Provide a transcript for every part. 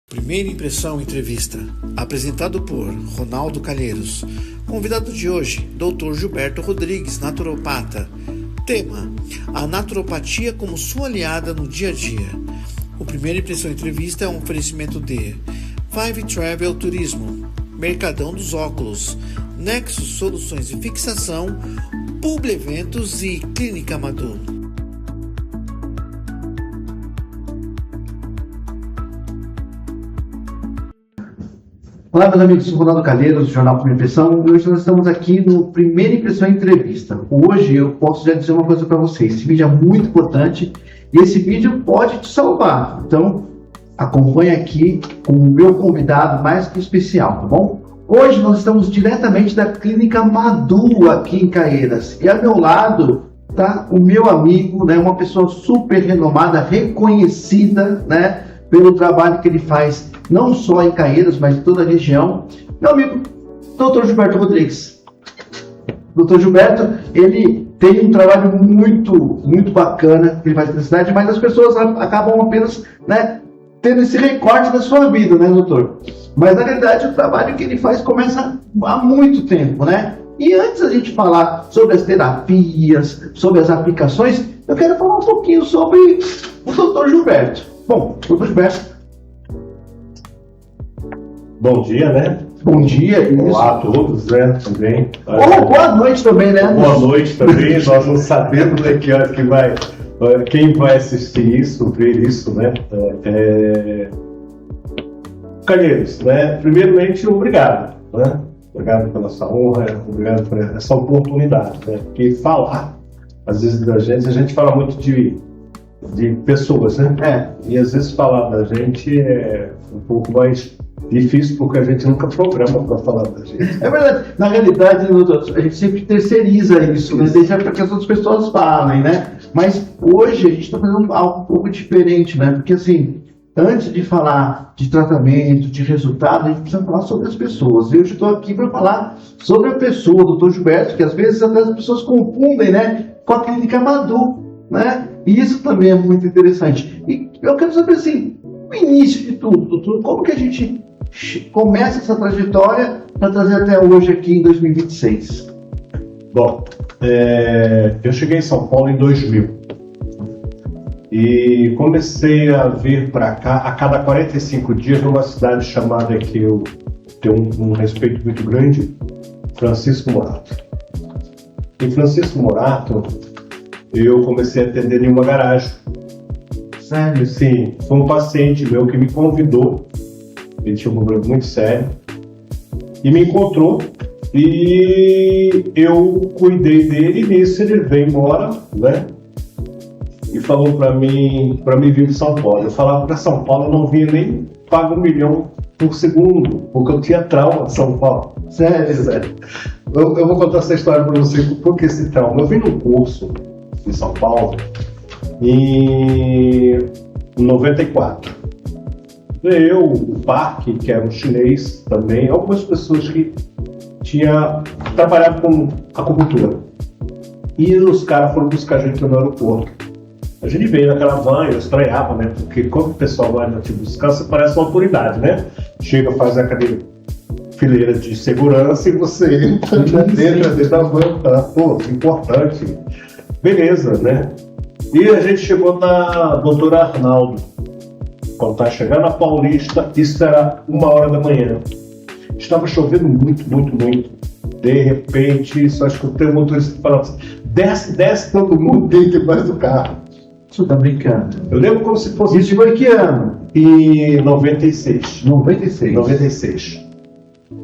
Primeira Impressão Entrevista, apresentado por Ronaldo Calheiros. Convidado de hoje, Dr. Gilberto Rodrigues, naturopata. Tema: a naturopatia como sua aliada no dia a dia. O Primeira Impressão Entrevista é um oferecimento de Five Travel Turismo, Mercadão dos Óculos, Nexus Soluções de Fixação, Publi Eventos e Clínica Madu. Olá, meus amigos, sou Ronaldo Calheiros, do Jornal Primeira Impressão, e hoje nós estamos aqui no Primeira Impressão Entrevista. Hoje eu posso já dizer uma coisa para vocês: esse vídeo é muito importante e esse vídeo pode te salvar. Então, acompanhe aqui com o meu convidado mais que especial, tá bom? Hoje nós estamos diretamente da Clínica Madu, aqui em Caieiras, e ao meu lado está o meu amigo, né, uma pessoa super renomada, reconhecida, né, pelo trabalho que ele faz, não só em Caieiras, mas em toda a região. Meu amigo, Dr. Gilberto Rodrigues. Dr. Gilberto, ele tem um trabalho muito bacana que ele faz na cidade, mas as pessoas acabam apenas, né, tendo esse recorte da sua vida, né, doutor? Mas, na realidade, o trabalho que ele faz começa há muito tempo, né? E antes da gente falar sobre as terapias, sobre as aplicações, eu quero falar um pouquinho sobre o Dr. Gilberto. Bom, Dr. Gilberto. Bom dia, né? Bom dia. Olá a todos, né? Também. Boa noite também, né? Boa noite também. Nós não sabemos, né, que hora que vai, quem vai assistir isso, ver isso, né? Calheiros, né? Primeiramente, obrigado, né? Obrigado pela sua honra, obrigado por essa oportunidade, né? Porque falar, às vezes a gente fala muito de pessoas, né? E às vezes falar da gente é um pouco mais difícil, porque a gente nunca programa para falar da gente. É verdade. Na realidade, doutor, a gente sempre terceiriza isso, né? Deixa para que as outras pessoas falem, né? Mas hoje a gente está fazendo algo um pouco diferente, né? Porque assim, antes de falar de tratamento, de resultado, a gente precisa falar sobre as pessoas. Eu estou aqui para falar sobre a pessoa, o Dr. Gilberto, que às vezes até as pessoas confundem, né, com a Clínica Madu, né? E isso também é muito interessante. E eu quero saber, assim, o início de tudo, doutor, como que a gente começa essa trajetória para trazer até hoje aqui em 2026? Bom, eu cheguei em São Paulo em 2000 e comecei a vir para cá a cada 45 dias numa cidade chamada, que eu tenho um respeito muito grande, Francisco Morato. Em Francisco Morato, eu comecei a atender em uma garagem. Sério? Sim, foi um paciente meu que me convidou. Ele tinha um problema muito sério e me encontrou, e eu cuidei dele. E nisso ele veio embora, né? E falou para mim vir para São Paulo. Eu falava para São Paulo, eu não vinha nem pago 1 milhão por segundo, porque eu tinha trauma de São Paulo. Sério. Eu vou contar essa história para você. Por que esse trauma? Eu vim num curso em São Paulo em 94. Eu, o Park, que era um chinês também, algumas pessoas que tinham trabalhado com acupuntura. E os caras foram buscar a gente no aeroporto. A gente veio naquela van, eu estranhava, né? Porque quando o pessoal vai te buscar, você parece uma autoridade, né? Chega, faz aquele fileira de segurança e você entra dentro da van, tá? Pô, importante. Beleza, né? E a gente chegou na doutora Arnaldo. Quando estava chegando na Paulista, isso era 1h da manhã. Estava chovendo muito. De repente, só escutei o motorista falando assim: desce todo mundo dentro debaixo do carro. Você tá brincando? Eu lembro como se fosse... Isso foi que ano? Em 96. 96.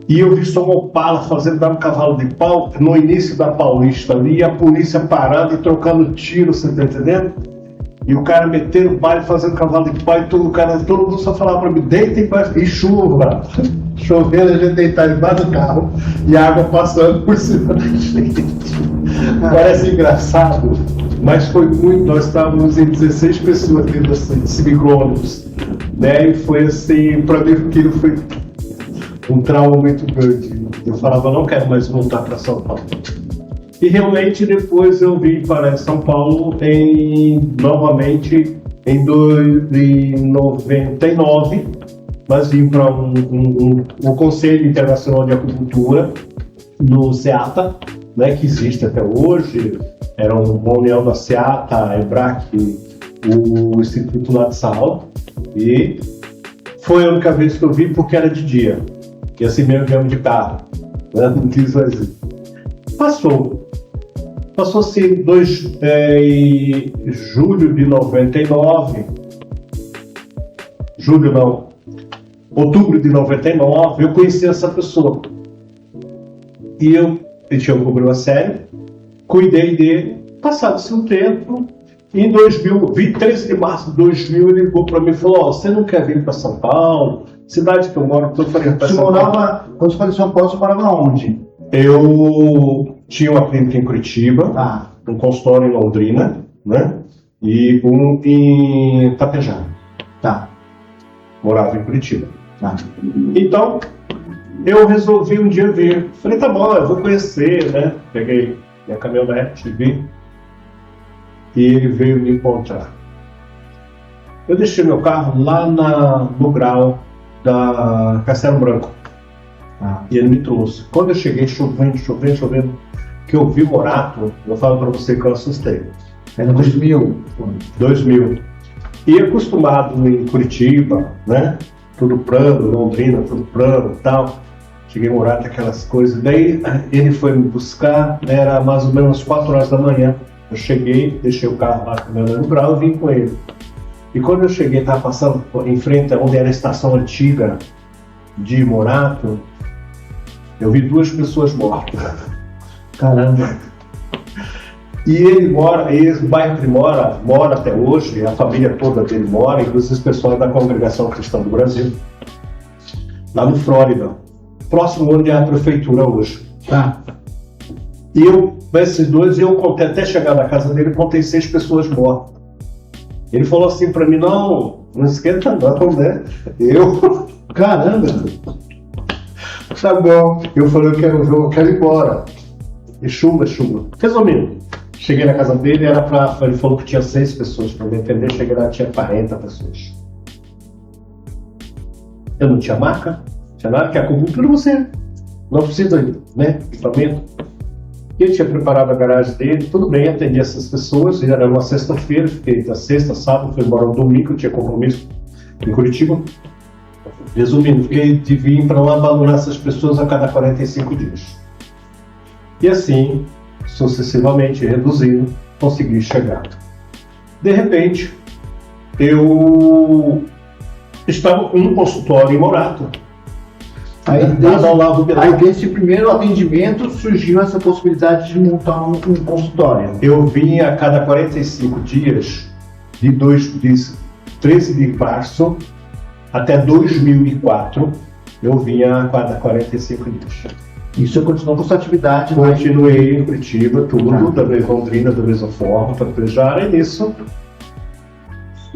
E eu vi só uma Opala fazendo dar um cavalo de pau no início da Paulista ali, e a polícia parada e trocando tiro, você tá entendendo? E o cara metendo o baile, fazendo cavalo de pau, e todo mundo só falava pra mim: deita embaixo, e chuva. Chovendo, a gente deitar embaixo do carro e a água passando por cima da gente. Parece engraçado, mas foi muito. Nós estávamos em 16 pessoas dentro desse micro-ônibus, né? E foi assim, pra mim aquilo foi um trauma muito grande. Eu falava: não quero mais voltar para São Paulo. E realmente depois eu vim para São Paulo novamente em 99, nós vimos para um Conselho Internacional de Acupuntura no SEATA, né, que existe até hoje. Era uma união da SEATA, a EBRAC, o Instituto lá de Sal, e foi a única vez que eu vi porque era de dia, e assim mesmo viemos de carro, né? Não quis fazer. Passou-se em julho de 99, outubro de 99, eu conheci essa pessoa. E ele tinha um problema sério, cuidei dele, passado-se um tempo, em 2000, 13 de março de 2000, ele ligou para mim e falou: você não quer vir para São Paulo? Cidade que eu moro, eu falei, quando você falou em São Paulo, você morava onde? Eu tinha uma clínica em Curitiba, um consultório em Londrina, né? E um em Tapejara. Tá. Morava em Curitiba. Tá. Então, eu resolvi um dia vir. Falei, tá bom, eu vou conhecer, né? Peguei minha caminhonete, vi. E ele veio me encontrar. Eu deixei meu carro lá no grau da Castelo Branco. E ele me trouxe. Quando eu cheguei, chovendo, que eu vi o Morato, eu falo para você que eu assustei. Era 2000. 2000. E acostumado em Curitiba, né? Tudo plano, Londrina, tudo plano e tal. Cheguei em Morato, aquelas coisas. Daí ele foi me buscar, era mais ou menos 4 horas da manhã. Eu cheguei, deixei o carro lá no grau e vim com ele. E quando eu cheguei, estava passando em frente a onde era a estação antiga de Morato, eu vi 2 pessoas mortas. Caramba. E ele mora, o bairro que ele mora até hoje, a família toda dele mora, inclusive os pessoal da Congregação Cristã do Brasil, lá no Flórida, próximo onde é a prefeitura hoje. E eu, esses 2, eu contei, até chegar na casa dele, contei 6 pessoas mortas. Ele falou assim pra mim: não esquenta não, né? Caramba! Tá bom. Eu falei, eu quero ir embora. E chuva. Resumindo, cheguei na casa dele, ele falou que tinha 6 pessoas, pra me entender, cheguei lá, tinha 40 pessoas. Eu não tinha marca, não tinha nada, que a acupuntura você não precisa, né, equipamento. Ele tinha preparado a garagem dele, tudo bem, atendi essas pessoas, era uma sexta-feira, fiquei da sexta, sábado, fui embora no domingo, eu tinha compromisso em Curitiba. Resumindo, fiquei de vir para não abandonar essas pessoas a cada 45 dias. E assim, sucessivamente, reduzindo, consegui chegar. De repente, eu estava com um consultório em Morato. Aí desse primeiro atendimento surgiu essa possibilidade de montar um consultório. Eu vinha a cada 45 dias, de 13 de março até 2004, eu vinha a cada 45 dias. E você continuou com sua atividade? Continuei em Curitiba, tudo, da mesma Londrina, da mesma forma, para Tapejara, e nisso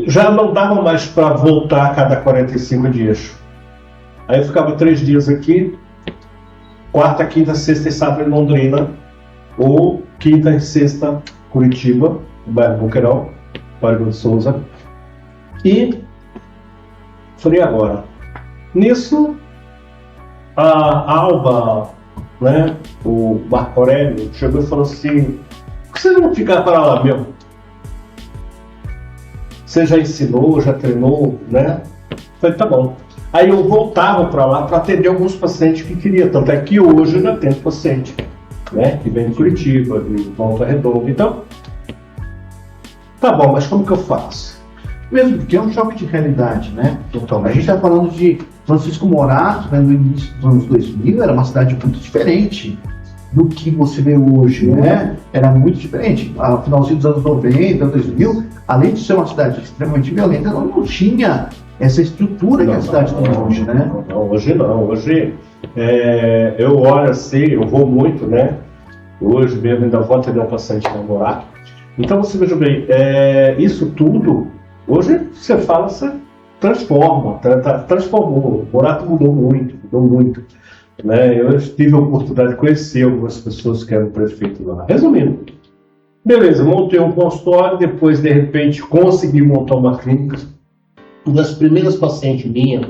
já não dava mais para voltar a cada 45 dias. Aí eu ficava 3 dias aqui, quarta, quinta, sexta e sábado em Londrina, ou quinta e sexta Curitiba, no bairro Boqueirão, bairro de Souza. E falei, agora, nisso, a Alba, né, o Marco Aurélio, chegou e falou assim: por que você não ficar para lá mesmo? Você já ensinou, já treinou, né? Falei, tá bom. Aí eu voltava para lá para atender alguns pacientes que queria, tanto é que hoje eu já atendo paciente, né, que vem de Curitiba, de Volta Redonda. Então, tá bom, mas como que eu faço? Mesmo porque é um choque de realidade, né? Totalmente. A gente está falando de Francisco Morato, né, no início dos anos 2000, era uma cidade muito diferente do que você vê hoje, né? Era muito diferente. No finalzinho dos anos 90, 2000, além de ser uma cidade extremamente violenta, ela não tinha essa estrutura que a cidade tem hoje, né? Não, hoje não. Hoje eu olho assim, eu vou muito, né? Hoje mesmo ainda vou atender um paciente namorado. Então você veja bem, isso tudo, hoje você fala, você transforma, transformou. O Morato mudou muito. Né? Eu tive a oportunidade de conhecer algumas pessoas que eram prefeito lá. Resumindo, beleza, montei um consultório, depois de repente consegui montar uma clínica. Uma das primeiras pacientes minhas,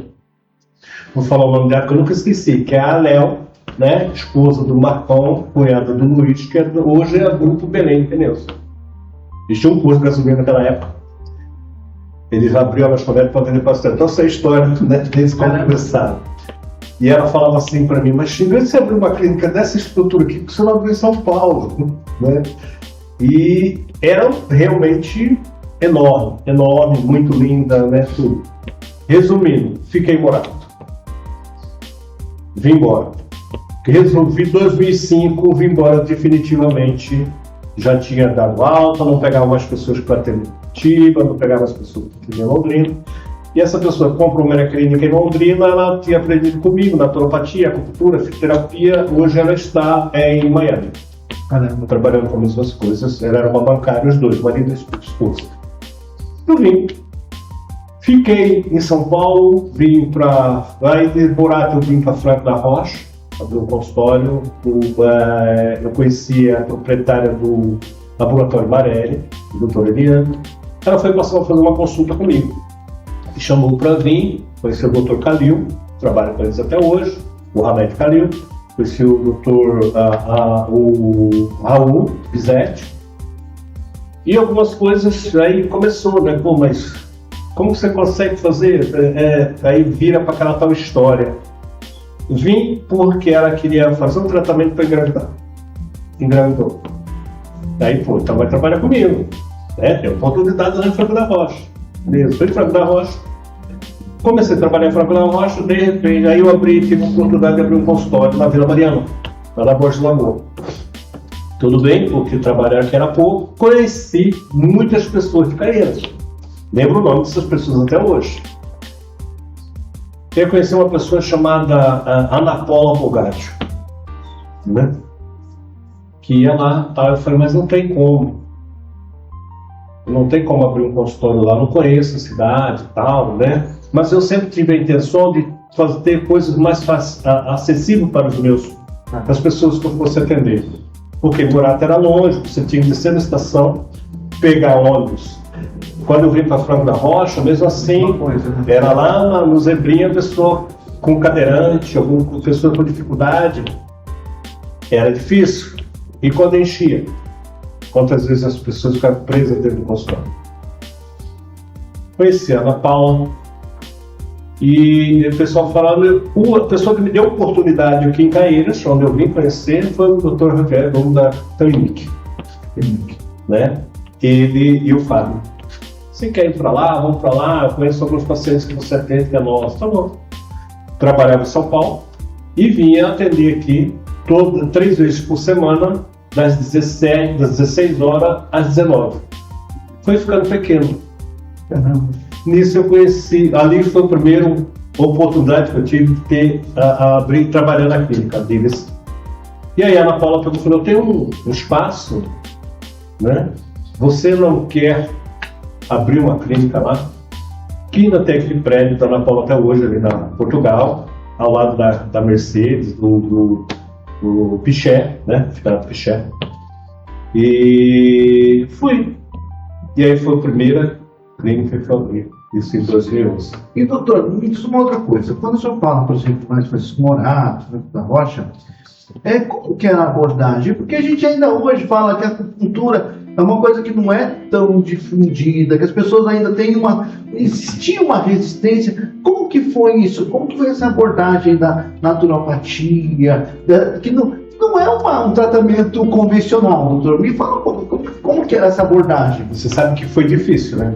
vou falar o nome dela que eu nunca esqueci, que é a Léo, né? Esposa do Marcão, cunhada do Luiz, que hoje é Grupo Belém Pneus. Eles tinham um curso de gasolina naquela época. Eles abriu a lanchonete para vender pastel. Então essa é a história, né? Desde quando começaram. E ela falava assim para mim, mas em vez de você abrir uma clínica dessa estrutura aqui, por que você não abriu em São Paulo? Né? E era realmente enorme, muito linda, né? Tudo. Resumindo, fiquei em Morato. Vim embora. Resolvi em 2005, vim embora definitivamente. Já tinha dado alta, não pegava mais pessoas para ter Curitiba, não pegava as pessoas que tinham em Londrina. E essa pessoa comprou uma clínica em Londrina, ela tinha aprendido comigo naturopatia, acupuntura, fitoterapia. Hoje ela está em Miami. Caramba, trabalhando com as mesmas coisas. Ela era uma bancária, os dois, marido e esposa. Eu vim. Fiquei em São Paulo, vim para... Aí de Morato eu vim para Franco da Rocha, abri um consultório. Eu conheci a proprietária do Laboratório Marelli, a doutora Eliane. Ela foi passar a fazer uma consulta comigo. Me chamou para vir, conheci o doutor Calil, trabalho com eles até hoje, o Hamed Calil. Conheci o doutor o Raul Bizetti. E algumas coisas, aí começou, né? Pô, mas como você consegue fazer? Aí vira para aquela tal história. Vim porque ela queria fazer um tratamento para engravidar. Engravidou. Aí, pô, então vai trabalhar comigo. Tem oportunidade lá em Franco da Rocha. Beleza, fui em Franco da Rocha. Comecei a trabalhar em Franco da Rocha, de repente, aí eu tive a oportunidade de abrir um consultório na Vila Mariana, lá na Borges Lagoa. Tudo bem, porque trabalhar aqui era pouco. Conheci muitas pessoas de Caieiras. Lembro o nome dessas pessoas até hoje. Eu conheci uma pessoa chamada Ana Paula Bogatio, né? Que ia lá, eu falei, mas não tem como. Não tem como abrir um consultório lá, não conheço a cidade e tal, né? Mas eu sempre tive a intenção de ter coisas mais acessíveis para as pessoas que eu fosse atender. Porque Morato era longe, você tinha que descer na estação, pegar ônibus. Quando eu vim para Franco da Rocha, mesmo assim, era lá no Zebrinha, a pessoa com cadeirante, alguma pessoa com dificuldade, era difícil. E quando enchia? Quantas vezes as pessoas ficavam presas dentro do consultório? Conheci a Ana Paula, e o pessoal falava, a pessoa que me deu oportunidade aqui em Caieiras, onde eu vim conhecer, foi o Dr. Rogério, dono da Clinic, né? Ele e o Fábio. Você quer ir para lá? Vamos para lá. Eu conheço alguns pacientes que você atende, que é nosso. Tá bom. Trabalhava em São Paulo e vinha atender aqui 3 vezes por semana, das 16 horas às 19. Foi ficando pequeno. Caramba. Nisso eu conheci, ali foi a primeira oportunidade que eu tive de ter abrir trabalhando na clínica deles. E aí a Ana Paula falou, eu tenho um espaço, né? Você não quer abrir uma clínica lá? Que ainda tem aquele prédio da Ana Paula até hoje, ali na Portugal, ao lado da Mercedes, do Piché, né? Fica na Piché. E fui. E aí foi a primeira clínica que eu abri, isso em 2011. E doutor, me diz uma outra coisa. Quando o senhor fala, por exemplo, mais Francisco Morato, Franco da Rocha, como que é a abordagem? Porque a gente ainda hoje fala que a acupuntura é uma coisa que não é tão difundida, que as pessoas ainda têm existia uma resistência. Como que foi isso? Como que foi essa abordagem da naturopatia? Que não é um tratamento convencional, doutor. Me fala um pouco, como que era essa abordagem? Você sabe que foi difícil, né?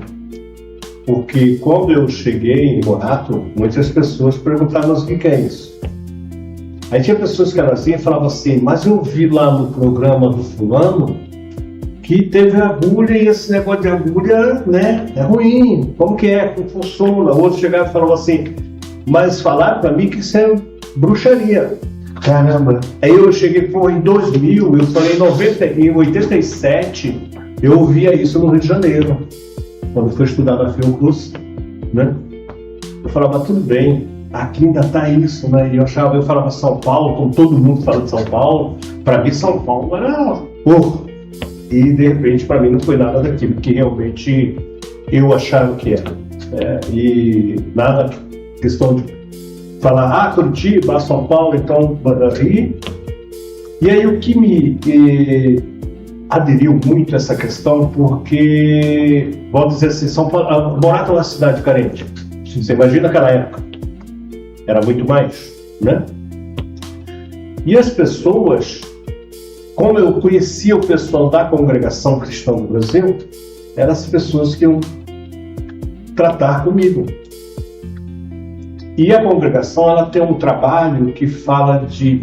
Porque quando eu cheguei em Morato, muitas pessoas perguntavam o que é isso. Aí tinha pessoas que elas iam e falavam assim, mas eu vi lá no programa do fulano que teve agulha e esse negócio de agulha, né, é ruim. Como que é? Como funciona? Outros chegavam e falavam assim, mas falaram para mim que isso é bruxaria. Caramba. Aí eu cheguei, em 2000, eu falei, em 87, eu ouvia isso no Rio de Janeiro, quando eu fui estudar na Fiocruz, né? Eu falava, tudo bem, aqui ainda tá isso, né? E eu falava São Paulo, como todo mundo fala de São Paulo, para mim São Paulo era porra. E de repente para mim não foi nada daquilo que realmente eu achava que era. E nada, questão de falar, Curitiba, São Paulo, então, e aí o que me aderiu muito a essa questão, porque, vamos dizer assim, São Paulo, morar numa cidade carente, você imagina aquela época, era muito mais, né? E as pessoas, como eu conhecia o pessoal da Congregação Cristã do Brasil, eram as pessoas que iam tratar comigo. E a congregação, ela tem um trabalho que fala de,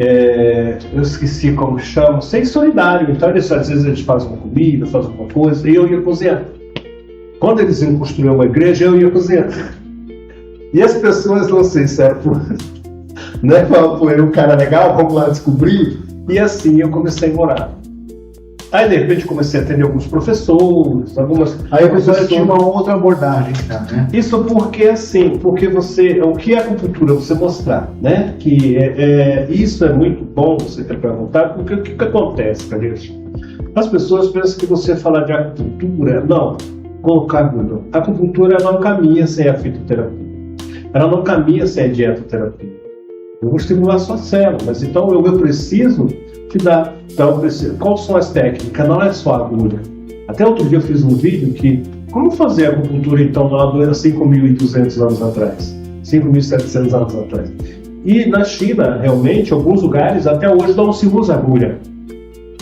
eu esqueci como chama, ser solidário. Então, às vezes eles fazem uma comida, fazem alguma coisa, e eu ia cozinhar. Quando eles iam construir uma igreja, eu ia cozinhar. E as pessoas, não sei se era por, né, por um cara legal, vamos lá descobrir. E assim eu comecei a morar. Aí, de repente, comecei a atender alguns professores, Aí a pessoa tinha uma outra abordagem, né? Isso porque, assim, porque você... O que é acupuntura? Você mostrar, né? Que isso é muito bom você ter perguntado, porque o que acontece, Carlinhos? As pessoas pensam que você falar de acupuntura, não, colocar agulha. A acupuntura não caminha sem a fitoterapia. Ela não caminha sem a dietoterapia. Eu vou estimular sua célula, mas então eu preciso te dar. Então, quais são as técnicas? Não é só a agulha. Até outro dia eu fiz um vídeo que, como fazer a acupuntura então na 5.200 anos atrás, 5.700 anos atrás. E na China, realmente, em alguns lugares, até hoje não se usa agulha.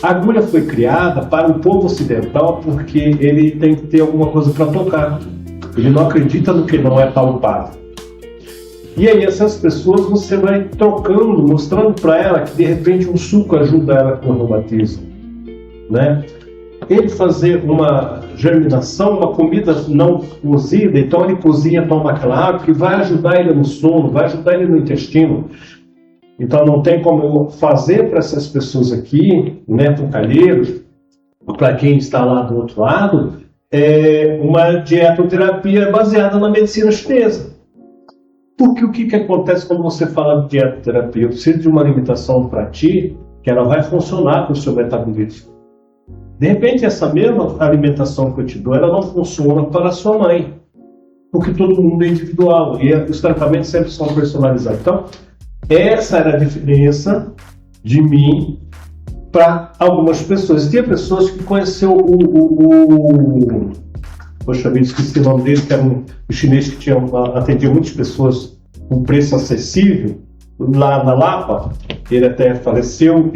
A agulha foi criada para o povo ocidental porque ele tem que ter alguma coisa para tocar. Ele não acredita no que não é palpável. E aí essas pessoas você vai trocando, mostrando para ela que de repente um suco ajuda ela com o reumatismo, né? Ele fazer uma germinação, uma comida não cozida, então ele cozinha, toma aquela água que vai ajudar ele no sono, vai ajudar ele no intestino. Então não tem como eu fazer para essas pessoas aqui, né, para o Calheiros, para quem está lá do outro lado, uma dietoterapia baseada na medicina chinesa. Porque o que acontece quando você fala de dietoterapia? Eu preciso de uma alimentação para ti, que ela vai funcionar com o seu metabolismo. De repente, essa mesma alimentação que eu te dou, ela não funciona para a sua mãe. Porque todo mundo é individual e os tratamentos sempre são personalizados. Então, essa era a diferença de mim para algumas pessoas. Tinha pessoas que conheceu poxa vida, esqueci o nome dele, que era um chinês que atendia muitas pessoas com preço acessível, lá na Lapa. Ele até faleceu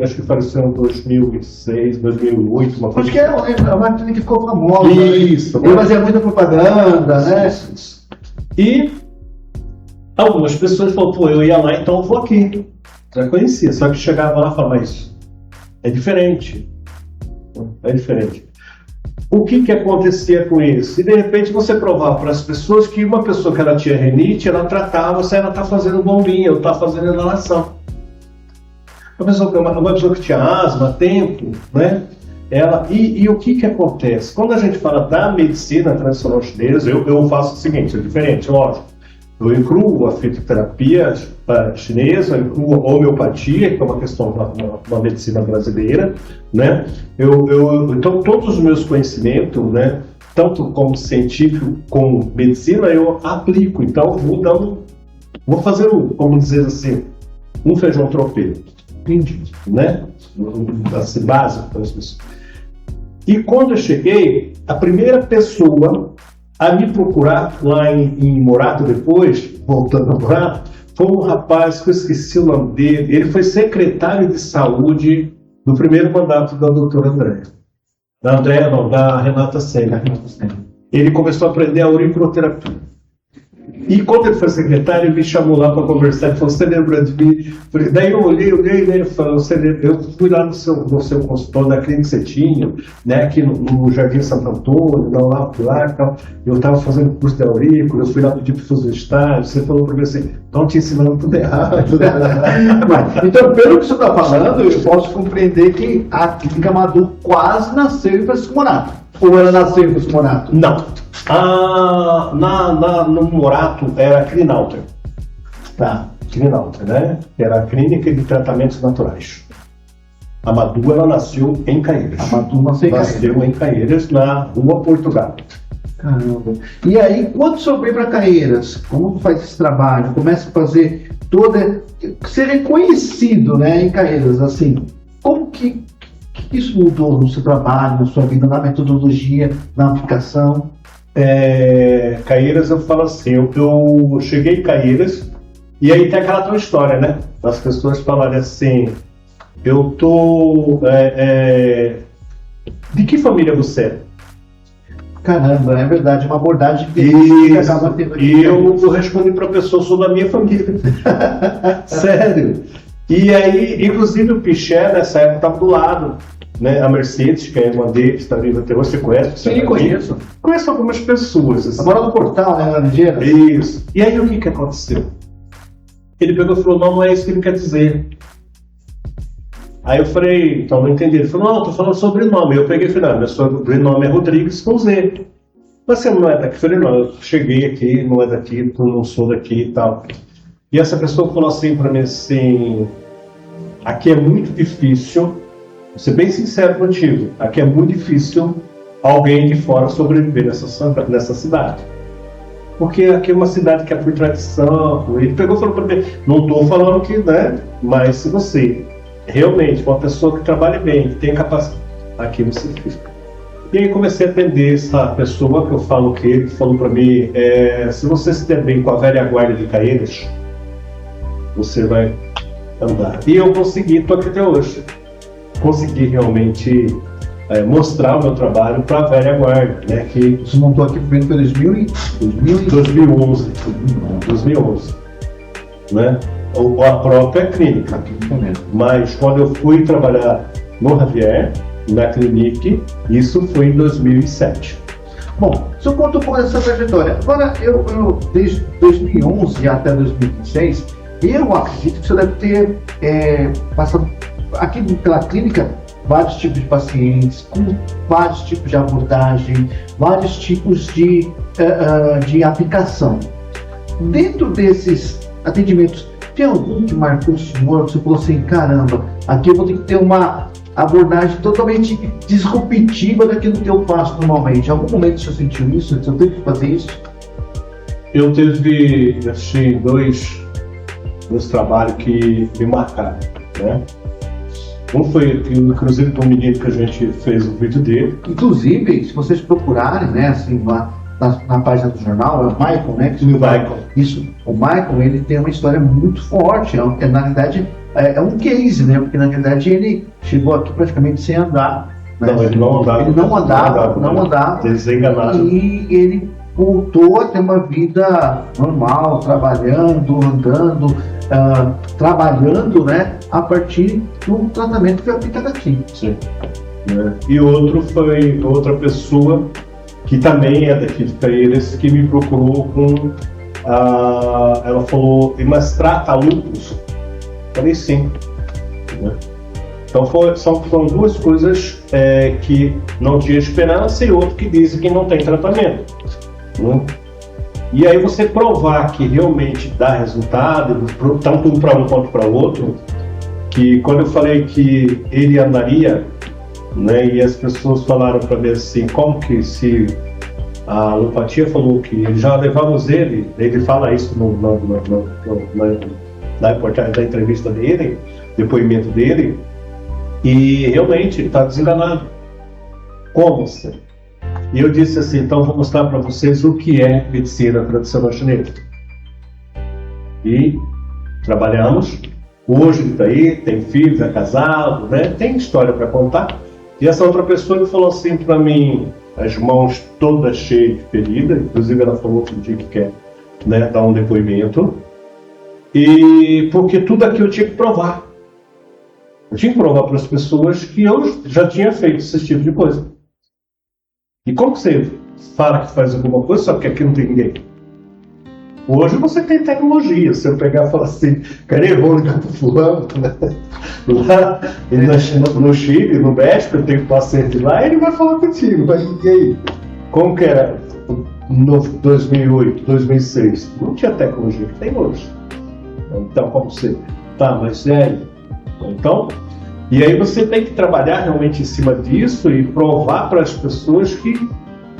acho que faleceu em 2006, 2008, uma coisa. Acho que é uma clínica que ficou famosa. Isso. Ele fazia muita propaganda, né? E algumas pessoas falaram, pô, eu ia lá, então eu vou aqui. Já conhecia, só que chegava lá e falava, isso é diferente. É diferente. O que acontecia com isso? E de repente você provava para as pessoas que uma pessoa que ela tinha rinite, ela tratava se ela está fazendo bombinha, ou está fazendo inalação. Uma pessoa que tinha asma, tempo, né? E o que acontece? Quando a gente fala da medicina tradicional chinesa, eu faço o seguinte, é diferente, lógico. Eu incluo a fitoterapia chinesa, eu incluo a homeopatia, que é uma questão da medicina brasileira, né? Então, todos os meus conhecimentos, né, tanto como científico como medicina, eu aplico. Então, vou fazer, como dizer assim, um feijão tropeiro, né? Assim, básico para as pessoas. E quando eu cheguei, a primeira pessoa a me procurar lá em Morato depois, voltando a Morato, foi um rapaz que eu esqueci o nome dele. Ele foi secretário de saúde do primeiro mandato da doutora Andréa. Da Renata Senna. Ele começou a aprender a auriculoterapia. E quando ele foi secretário, ele me chamou lá para conversar e falou, você lembra de mim? Daí eu olhei, né, e falei, eu fui lá no seu consultório, da clínica que você tinha, né, aqui no Jardim Santo Antônio, lá e tal. Eu estava fazendo curso de aurícula, eu fui lá pedir para fazer estágio, você falou para mim assim, estão te ensinando tudo errado. Então, pelo que você está falando, eu posso compreender que a clínica Madu quase nasceu em Francisco Morato. Ou ela nasceu em Francisco Morato? Não. No Morato era a Clinalter. Tá. Clinalter, né? Era a Clínica de Tratamentos Naturais. A Madu, ela nasceu em Caieiras. A Madu nasceu em Caieiras, na Rua Portugal. Caramba. E aí, quando o senhor vem para Caieiras, como faz esse trabalho? Começa a fazer toda, ser reconhecido, né, em Caieiras, assim, como que isso mudou no seu trabalho, na sua vida, na metodologia, na aplicação? Caieiras, eu falo assim, eu cheguei em Caieiras, e aí tem aquela tua história, né? As pessoas falarem assim, de que família você é? Caramba, é verdade, uma abordagem que acaba tendo aqui. E eu respondi para a pessoa, sou da minha família. Sério. E aí, inclusive o Piché, nessa época, estava do lado, né? A Mercedes, que é uma deles, está viva até hoje, você conhece? Sim, conheço. Conheço algumas pessoas. Assim. Agora no portal, né, na Ligeira? Isso. E aí, o que aconteceu? Ele pegou e falou, não é isso que ele quer dizer. Aí eu falei, então não entendi. Ele falou, não, estou falando sobrenome. Eu peguei e falei, não, meu sobrenome é Rodrigues com Z. Mas você não é daqui? Eu falei, não, eu cheguei aqui, não é daqui, não sou daqui e tal. E essa pessoa falou assim para mim, assim, aqui é muito difícil, vou ser bem sincero contigo, aqui é muito difícil alguém de fora sobreviver nessa cidade. Porque aqui é uma cidade que é por tradição. Ele pegou e falou para mim, não estou falando que, né, mas se você realmente uma pessoa que trabalha bem, que tem capacidade, aqui você fica. E aí comecei a atender essa pessoa que eu falo que ele falou para mim, se você se der bem com a velha guarda de Caieiras, você vai andar. E eu consegui, estou aqui até hoje, consegui realmente mostrar o meu trabalho para a velha guarda, né? Que você montou aqui primeiro em 2011, né? A própria clínica. Mas quando eu fui trabalhar no Javier, na Clinique, isso foi em 2007. Bom, o senhor conta um pouco dessa trajetória. Agora, eu desde 2011 até 2016, eu acredito que o senhor deve ter passado aqui pela clínica vários tipos de pacientes, com vários tipos de abordagem, vários tipos de aplicação. Dentro desses atendimentos, tem algum que marcou o senhor, que você falou assim, caramba, aqui eu vou ter que ter uma abordagem totalmente disruptiva daquilo que eu faço normalmente. Em algum momento o senhor sentiu isso? O senhor teve que fazer isso? Eu achei dois trabalhos que me marcaram, né? Um foi, inclusive, com o menino que a gente fez o vídeo dele. Inclusive, se vocês procurarem, né, assim, na página do jornal, é o Michael, né? O Michael, ele tem uma história muito forte, na verdade, é um case, né? Porque, na verdade, ele chegou aqui praticamente sem andar. Né? Não, ele não andava. Ele não andava. Desenganado. E ele voltou a ter uma vida normal, trabalhando, andando, trabalhando, né? A partir do tratamento que foi aplicado aqui. Sim. E outro foi outra pessoa que também é daqui de Caieiras, que me procurou com... ela falou, mas trata lúpus? Falei sim. Né? Então foram duas coisas que não tinha esperança e outro que dizem que não tem tratamento. Né? E aí você provar que realmente dá resultado, tanto um para um quanto para o outro, que quando eu falei que ele andaria, né, e as pessoas falaram para mim assim, como que se a alopatia falou que já levamos ele fala isso na reportagem da entrevista dele, depoimento dele, e realmente ele está desenganado. Como você? E eu disse assim, então vou mostrar para vocês o que é medicina tradicional chinesa. E trabalhamos. Hoje ele está aí, tem filhos, é casado, né? Tem história para contar. E essa outra pessoa me falou assim para mim, as mãos todas cheias de ferida, inclusive ela falou que dia que quer, né, dar um depoimento. E porque tudo aqui eu tinha que provar. Eu tinha que provar para as pessoas que eu já tinha feito esse tipo de coisa. E como você fala que faz alguma coisa, só que aqui não tem ninguém? Hoje você tem tecnologia. Se eu pegar e falar assim, cadê o Campo Fulano? Lá no Chile, no México, eu tenho paciente lá, ele vai falar contigo. Mas e aí? Como que era no 2008, 2006? Não tinha tecnologia que tem hoje. Então, como você... Tá, mas então... E aí você tem que trabalhar realmente em cima disso e provar para as pessoas que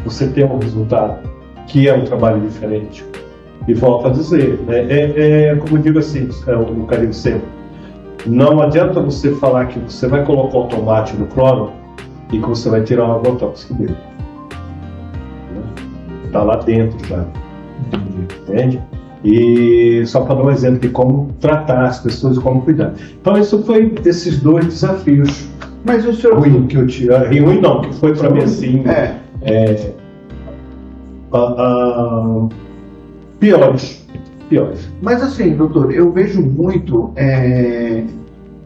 você tem um resultado, que é um trabalho diferente. E volto a dizer, como eu digo assim, o Calil sempre, não adianta você falar que você vai colocar o tomate no crono e que você vai tirar o agrotóxico dele. Está lá dentro já. Entende? E só para dar um exemplo de como tratar as pessoas e como cuidar. Então, isso foi esses dois desafios. Mas o senhor... Ruim que eu tirei. Ruim não, que foi para mim assim. Piores. Mas assim, doutor, eu vejo muito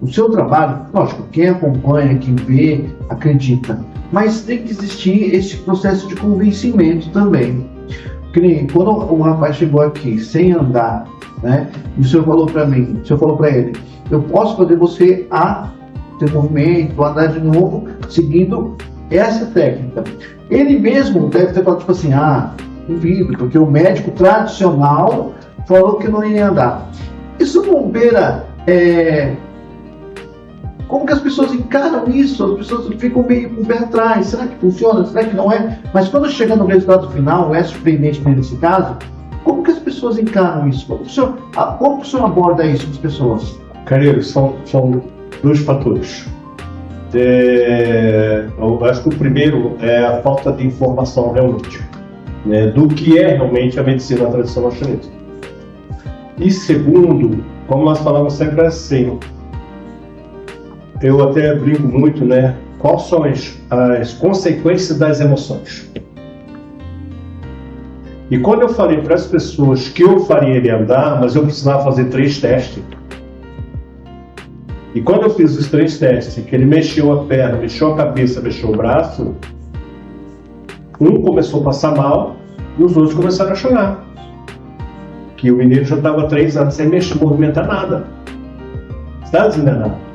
o seu trabalho, lógico, quem acompanha, quem vê, acredita, mas tem que existir esse processo de convencimento também. Quando o rapaz chegou aqui sem andar, né, e o senhor falou para mim, o senhor falou para ele, eu posso fazer você a ter movimento, andar de novo, seguindo essa técnica. Ele mesmo deve ter falado tipo assim, duvido, porque o médico tradicional falou que não ia andar. Isso não beira... Como que as pessoas encaram isso? As pessoas ficam meio com o pé atrás. Será que funciona? Será que não é? Mas quando chega no resultado final, é surpreendente nesse caso, como que as pessoas encaram isso? Como o senhor aborda isso com as pessoas? Calil, são dois fatores. Eu acho que o primeiro é a falta de informação realmente, né, do que é realmente a medicina tradicional chinesa. E segundo, como nós falamos sempre assim, eu até brinco muito, né? Quais são as consequências das emoções? E quando eu falei para as pessoas que eu faria ele andar, mas eu precisava fazer 3 testes. E quando eu fiz os 3 testes, que ele mexeu a perna, mexeu a cabeça, mexeu o braço, um começou a passar mal e os outros começaram a chorar. Que o menino já estava 3 anos sem mexer, movimentar nada. Está desenganado.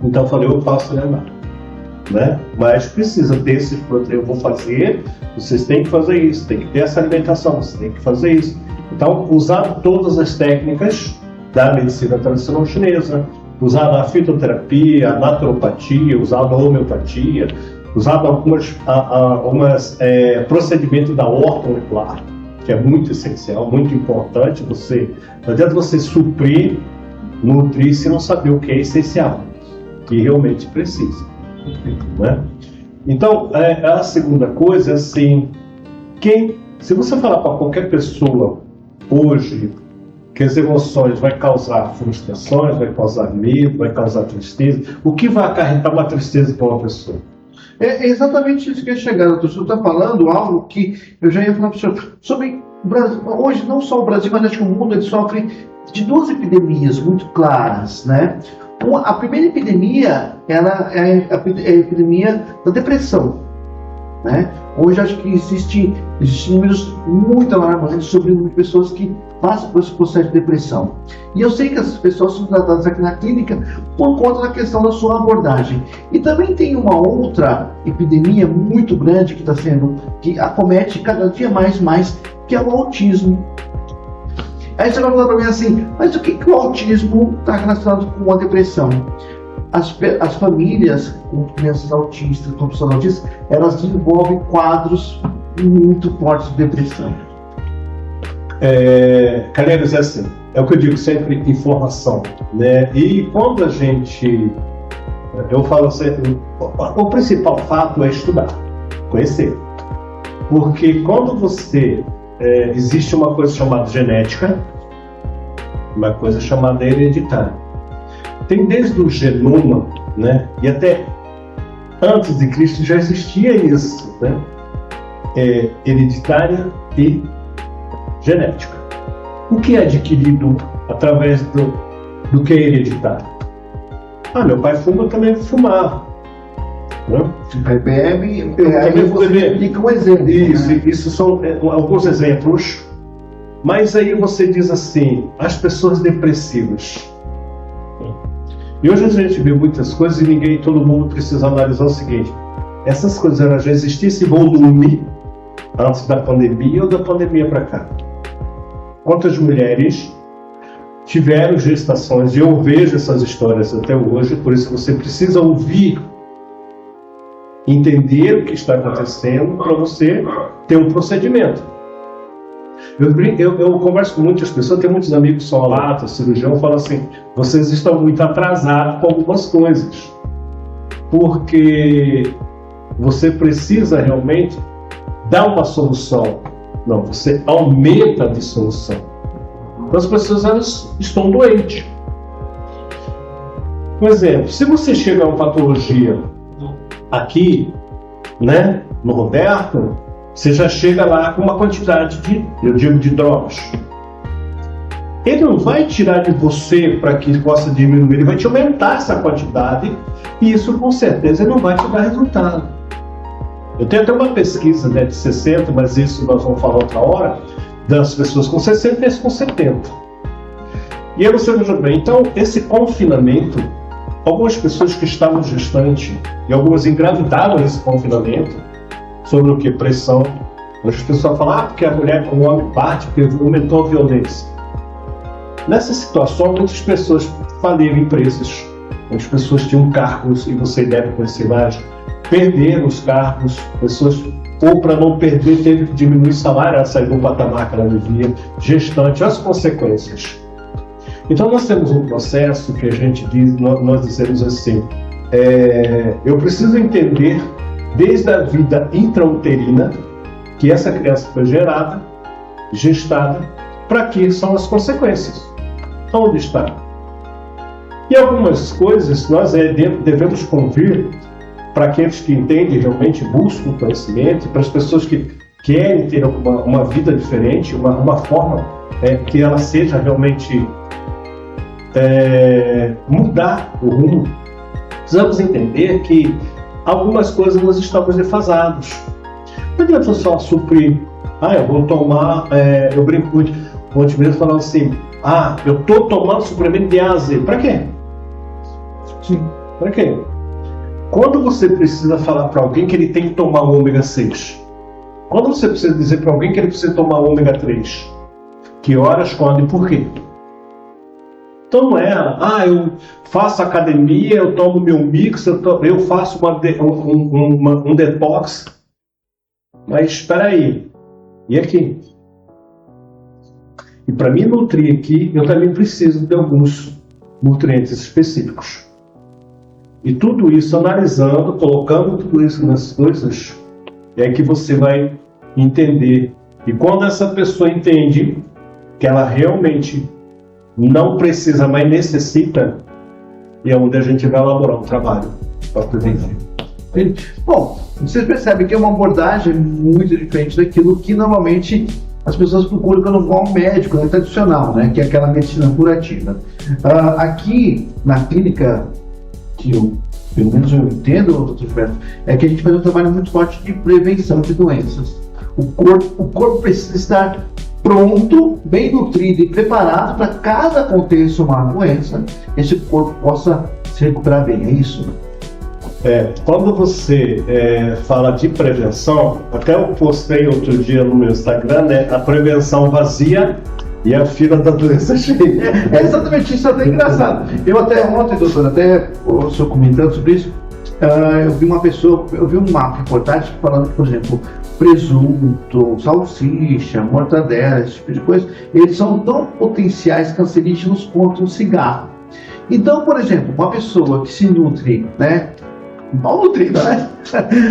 Então eu falei, eu posso lembrar, né? Mas precisa ter esses produtos, eu vou fazer, vocês têm que fazer isso, tem que ter essa alimentação, vocês têm que fazer isso. Então, usar todas as técnicas da medicina tradicional chinesa, usar a fitoterapia, a naturopatia, usar a homeopatia, usar alguns procedimentos da horta molecular, que é muito essencial, muito importante. Não adianta você suprir, nutrir, se não saber o que é essencial, que realmente precisa, né? Então, a segunda coisa é assim, se você falar para qualquer pessoa hoje que as emoções vai causar frustrações, vai causar medo, vai causar tristeza, o que vai acarretar uma tristeza para uma pessoa? É exatamente isso que eu ia chegar, doutor. O senhor está falando algo que eu já ia falar para o senhor sobre o Brasil. Hoje, não só o Brasil, mas acho que o mundo ele sofre de 2 epidemias muito claras, né? A primeira epidemia ela é a epidemia da depressão, né? Hoje acho que existem números muito alarmantes sobre o número de pessoas que passam por esse processo de depressão. E eu sei que essas pessoas são tratadas aqui na clínica por conta da questão da sua abordagem. E também tem uma outra epidemia muito grande que acomete cada dia mais, que é o autismo. Aí você vai falar para mim assim, mas o que o autismo está relacionado com a depressão? As famílias com crianças autistas, com pessoas autistas, elas desenvolvem quadros muito fortes de depressão. Calheiros, é assim, é o que eu digo sempre, informação, né? E quando eu falo assim, o principal fato é estudar, conhecer. Porque quando existe uma coisa chamada genética, uma coisa chamada hereditária. Tem desde o genoma, né? E até antes de Cristo já existia isso, né? Hereditária e genética. O que é adquirido através do que é hereditário? Meu pai fuma, eu também vou fumar. Né? O pai bebe, aí você explica um exemplo. Isso são alguns exemplos. Mas aí você diz assim, as pessoas depressivas. E hoje a gente vê muitas coisas e todo mundo precisa analisar o seguinte: essas coisas já existiam esse volume antes da pandemia ou da pandemia para cá? Quantas mulheres tiveram gestações? E eu vejo essas histórias até hoje, por isso você precisa ouvir, entender o que está acontecendo para você ter um procedimento. Eu converso com muitas pessoas, tenho muitos amigos que são latas, cirurgião, falam assim, vocês estão muito atrasados com algumas coisas, porque você precisa realmente dar uma solução. Não, você aumenta a dissolução. Então, as pessoas, elas estão doentes. Por exemplo, se você chega a uma patologia aqui, né, no Roberto, você já chega lá com uma quantidade de drogas. Ele não vai tirar de você para que possa diminuir, ele vai te aumentar essa quantidade e isso com certeza não vai te dar resultado. Eu tenho até uma pesquisa, né, de 60, mas isso nós vamos falar outra hora, das pessoas com 60 e as com 70. E aí você veja bem, então esse confinamento, algumas pessoas que estavam gestantes e algumas engravidaram esse confinamento, sobre o que? Pressão. As pessoas falam, porque a mulher com o homem bate, porque aumentou a violência. Nessa situação, muitas pessoas faliram empresas, as pessoas tinham cargos, e você deve conhecer mais, perderam os cargos, pessoas, ou para não perder, teve que diminuir o salário, ela saiu do patamar que ela vivia, gestante, as consequências. Então nós temos um processo que a gente diz, nós dizemos assim, eu preciso entender desde a vida intrauterina que essa criança foi gerada, gestada, para que são as consequências. Onde está? E algumas coisas nós devemos convir para aqueles que entendem, realmente buscam conhecimento, para as pessoas que querem ter uma vida diferente, uma forma que ela seja realmente mudar o rumo. Precisamos entender que algumas coisas nós estamos defasados. Não adianta só suprir. Eu vou tomar. Eu brinco muito. Ontem mesmo falando assim: eu estou tomando suplemento de A a Z. Para quê? Sim. Para quê? Quando você precisa falar para alguém que ele tem que tomar o ômega 6? Quando você precisa dizer para alguém que ele precisa tomar o ômega 3? Que horas, quando e por quê? Então não é, eu faço academia, eu tomo meu mix, eu faço um detox. Mas espera aí, e aqui? E para me nutrir aqui, eu também preciso de alguns nutrientes específicos. E tudo isso analisando, colocando tudo isso nas coisas, é que você vai entender. E quando essa pessoa entende que ela realmente não precisa, mas necessita, e é onde a gente vai elaborar um trabalho para prevenir. Bom, vocês percebem que é uma abordagem muito diferente daquilo que normalmente as pessoas procuram quando vão ao médico, né, tradicional, né, que é aquela medicina curativa. Aqui na clínica, que pelo menos eu entendo, doutor Gilberto, é que a gente faz um trabalho muito forte de prevenção de doenças. O corpo precisa estar pronto, bem nutrido e preparado para caso aconteça uma doença, esse corpo possa se recuperar bem, é isso? Quando você fala de prevenção, até eu postei outro dia no meu Instagram, né, a prevenção vazia e a fila da doença cheia. É exatamente isso, até engraçado. Eu até ontem, doutor, até o senhor comentando sobre isso, eu vi uma reportagem falando que, por exemplo, presunto, salsicha, mortadela, esse tipo de coisa, eles são tão potenciais cancerígenos quanto o cigarro. Então, por exemplo, uma pessoa que se nutre, né, mal nutrida, né,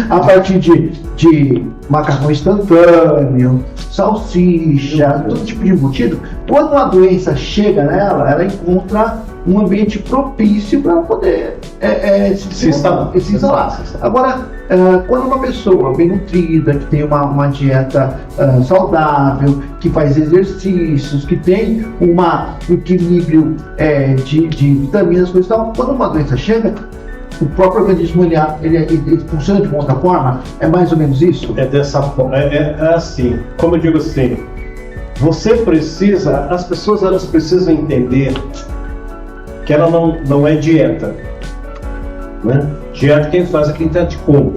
a partir de macarrão instantâneo, salsicha, todo tipo de embutido, quando uma doença chega nela, ela encontra um ambiente propício para poder se instalar. Agora, quando uma pessoa bem nutrida, que tem uma dieta saudável, que faz exercícios, que tem um equilíbrio de vitaminas, coisa e tal, quando uma doença chega, o próprio organismo ele funciona de uma outra forma? É mais ou menos isso? É dessa forma, é assim, como eu digo assim, as pessoas elas precisam entender que ela não é dieta, né? Dieta quem faz é quem está de como.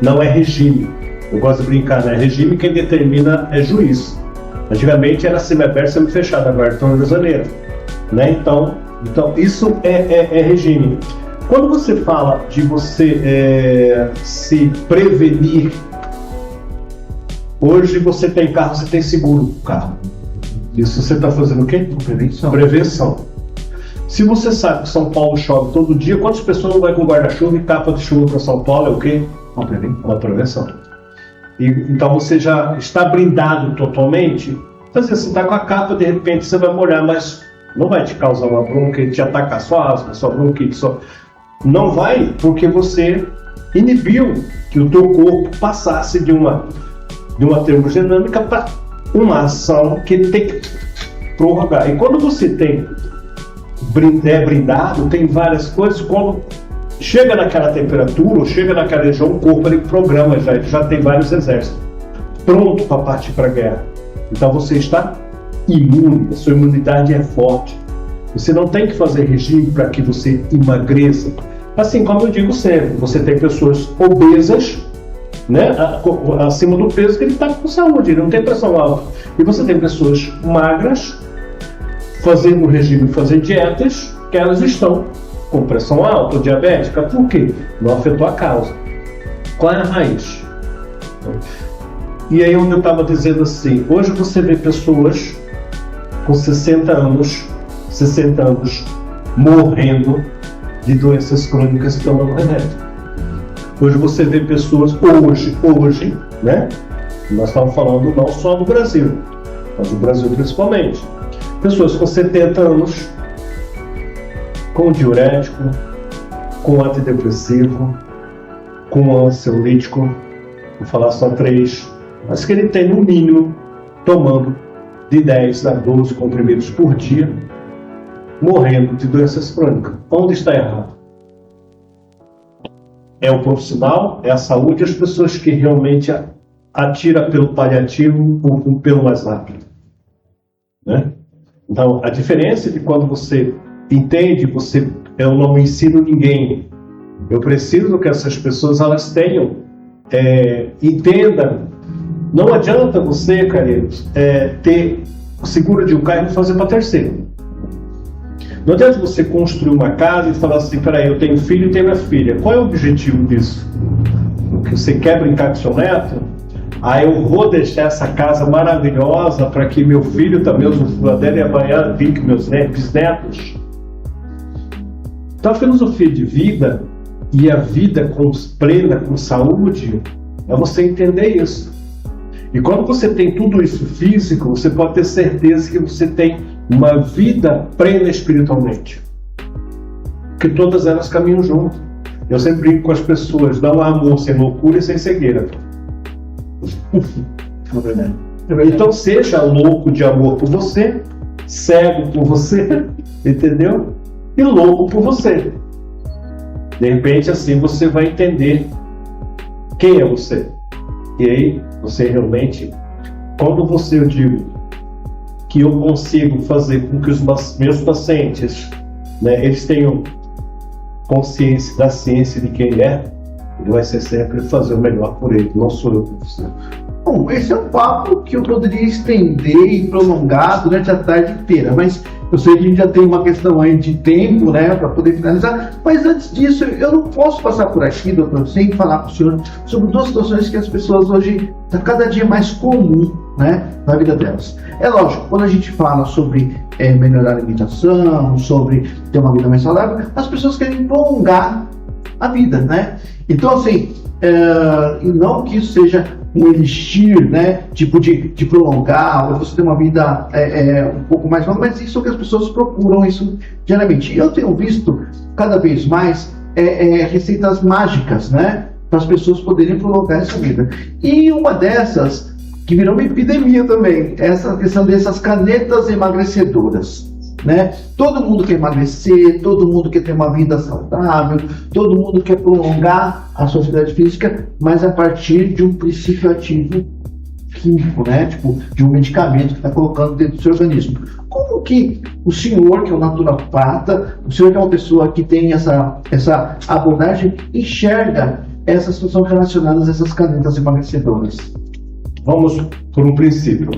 Não é regime. Eu gosto de brincar, né? Regime quem determina é juiz. Antigamente era semi-aberto, semi-fechado, agora é tornozeleira, né? Então isso é regime. Quando você fala de você se prevenir, Hoje você tem carro, você tem seguro do carro. Isso você está fazendo o quê? Prevenção. Se você sabe que São Paulo chove todo dia, quantas pessoas não vai com guarda-chuva e capa de chuva para São Paulo? É o quê? Uma prevenção. Então você já está blindado totalmente. Então, assim, você está com a capa, de repente você vai molhar, mas não vai te causar uma bronquite, te atacar sua asma, sua bronquite, não vai, porque você inibiu que o teu corpo passasse de uma termodinâmica para uma ação que tem que prorrogar. E quando você é blindado, tem várias coisas, quando chega naquela temperatura, ou chega naquela região, o corpo ele programa, já tem vários exércitos pronto para partir para a guerra. Então você está imune, a sua imunidade é forte. Você não tem que fazer regime para que você emagreça. Assim como eu digo sempre, você tem pessoas obesas, né, acima do peso, que ele está com saúde, ele não tem pressão alta. E você tem pessoas magras, fazendo regime, fazendo dietas, que elas estão com pressão alta, diabética. Por quê? Não afetou a causa. Qual é a raiz? E aí onde eu estava dizendo assim, hoje você vê pessoas com 60 anos morrendo de doenças crônicas que tomam remédio. Hoje você vê pessoas, hoje, né? Nós estamos falando não só do Brasil, mas do Brasil principalmente. Pessoas com 70 anos, com diurético, com antidepressivo, com ansiolítico, vou falar só 3, mas que ele tem no mínimo, tomando de 10 a 12 comprimidos por dia, morrendo de doenças crônicas. Onde está errado? É o profissional, é a saúde, as pessoas que realmente atiram pelo paliativo ou pelo mais rápido, né? Então, a diferença de quando você entende, eu não ensino ninguém. Eu preciso que essas pessoas elas tenham, entendam. Não adianta você, queridos, ter o seguro de um carro e fazer para terceiro. Não adianta você construir uma casa e falar assim, peraí, eu tenho filho e tenho minha filha. Qual é o objetivo disso? Porque você quer brincar com seu neto? Eu vou deixar essa casa maravilhosa para que meu filho também usufrua dela e amanhã vinque meus bisnetos. Então a filosofia de vida e a vida plena, com saúde, é você entender isso. E quando você tem tudo isso físico, você pode ter certeza que você tem uma vida plena espiritualmente. Porque todas elas caminham junto. Eu sempre brinco com as pessoas, não há amor sem loucura e sem cegueira. É verdade. Então seja louco de amor por você, cego por você, entendeu? E louco por você. De repente assim você vai entender quem é você. E aí você realmente, quando eu digo que eu consigo fazer com que os meus pacientes, né, eles tenham consciência da ciência de quem é, ele vai ser sempre fazer o melhor por ele, não sou eu por você. Bom, esse é um papo que eu poderia estender e prolongar durante a tarde inteira, mas eu sei que a gente já tem uma questão aí de tempo, né, para poder finalizar, mas antes disso, eu não posso passar por aqui, doutor, sem falar para o senhor sobre 2 situações que as pessoas hoje, está cada dia mais comum, né, na vida delas. É lógico, quando a gente fala sobre melhorar a alimentação, sobre ter uma vida mais saudável, as pessoas querem prolongar a vida, né? Então, assim, e não que isso seja um elixir, né, tipo de prolongar, ou você ter uma vida um pouco mais longa, mas isso é o que as pessoas procuram isso diariamente. E eu tenho visto cada vez mais receitas mágicas, né, para as pessoas poderem prolongar essa vida. E uma dessas, que virou uma epidemia também, é essa questão dessas canetas emagrecedoras. Né? Todo mundo quer emagrecer, todo mundo quer ter uma vida saudável, todo mundo quer prolongar a sua atividade física, mas a partir de um princípio ativo químico, né? Tipo, de um medicamento que está colocando dentro do seu organismo. Como que o senhor, que é um naturopata, o senhor que é uma pessoa que tem essa abordagem, enxerga essa situação relacionada a essas canetas emagrecedoras? Vamos por um princípio.